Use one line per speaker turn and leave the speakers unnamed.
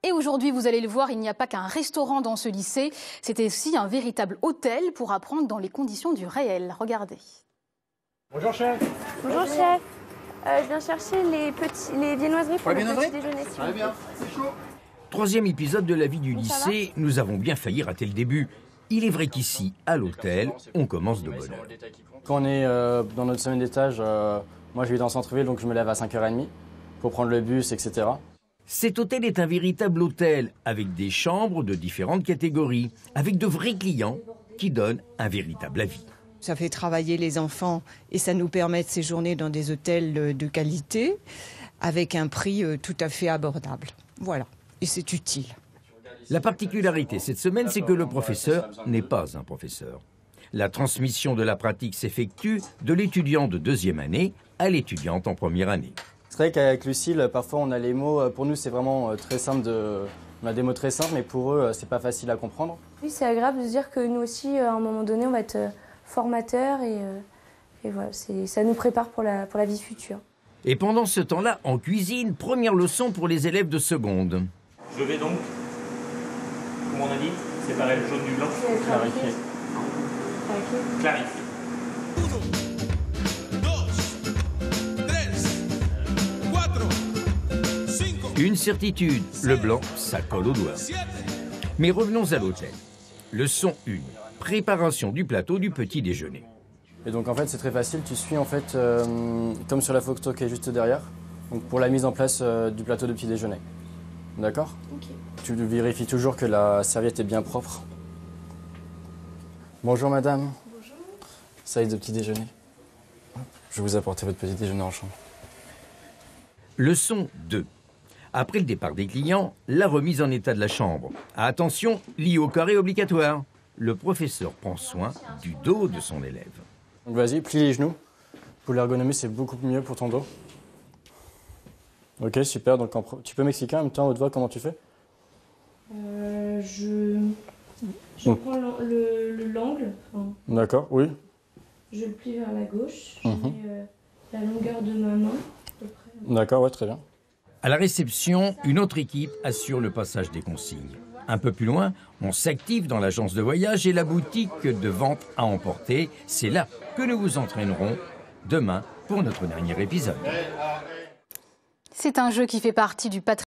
Et aujourd'hui, vous allez le voir, il n'y a pas qu'un restaurant dans ce lycée, c'était aussi un véritable hôtel pour apprendre dans les conditions du réel. Regardez.
Bonjour chef.
Bonjour chef. Je viens chercher les viennoiseries pour le petit déjeuner.
Très bien, c'est chaud.
Troisième épisode de la vie du lycée, nous avons bien failli rater le début. Il est vrai qu'ici, à l'hôtel, on commence de bonne heure.
Quand on est dans notre semaine d'étage, moi je vis dans le centre-ville, donc je me lève à 5h30 pour prendre le bus, etc.
Cet hôtel est un véritable hôtel, avec des chambres de différentes catégories, avec de vrais clients qui donnent un véritable avis.
Ça fait travailler les enfants et ça nous permet de séjourner dans des hôtels de qualité avec un prix tout à fait abordable. Voilà, et c'est utile.
La particularité cette semaine, c'est que le professeur n'est pas un professeur. La transmission de la pratique s'effectue de l'étudiant de deuxième année à l'étudiante en première année.
C'est vrai qu'avec Lucille, parfois on a les mots, pour nous c'est vraiment très simple, on a des mots très simples, mais pour eux c'est pas facile à comprendre.
Oui, c'est agréable de se dire que nous aussi, à un moment donné, on va être formateurs et voilà, ça nous prépare pour la vie future.
Et pendant ce temps-là, en cuisine, première leçon pour les élèves de seconde.
Je vais donc, comme on a dit, séparer le jaune du blanc.
Clarifier.
Clarifier.
Une certitude, le blanc, ça colle aux doigts. Mais revenons à l'hôtel. Leçon 1, préparation du plateau du petit déjeuner.
Et donc en fait c'est très facile, tu suis en fait comme sur la photo qui est juste derrière, donc pour la mise en place du plateau de petit déjeuner. D'accord ?
Ok.
Tu vérifies toujours que la serviette est bien propre. Bonjour madame.
Bonjour.
Salle de petit déjeuner. Je vais vous apporter votre petit déjeuner en chambre.
Leçon 2. Après le départ des clients, la remise en état de la chambre. Attention, lit au carré obligatoire. Le professeur prend soin du dos de son élève.
Donc vas-y, plie les genoux. Pour l'ergonomie, c'est beaucoup mieux pour ton dos. Ok, super. Donc tu peux m'expliquer en même temps, haute voix, comment tu fais ?
Je prends l'angle,
D'accord, oui.
je le plie vers la gauche, je mets la longueur de ma main à peu près.
D'accord, ouais, très bien.
À la réception, une autre équipe assure le passage des consignes. Un peu plus loin, on s'active dans l'agence de voyage et la boutique de vente à emporter. C'est là que nous vous entraînerons demain pour notre dernier épisode.
C'est un jeu qui fait partie du patrimoine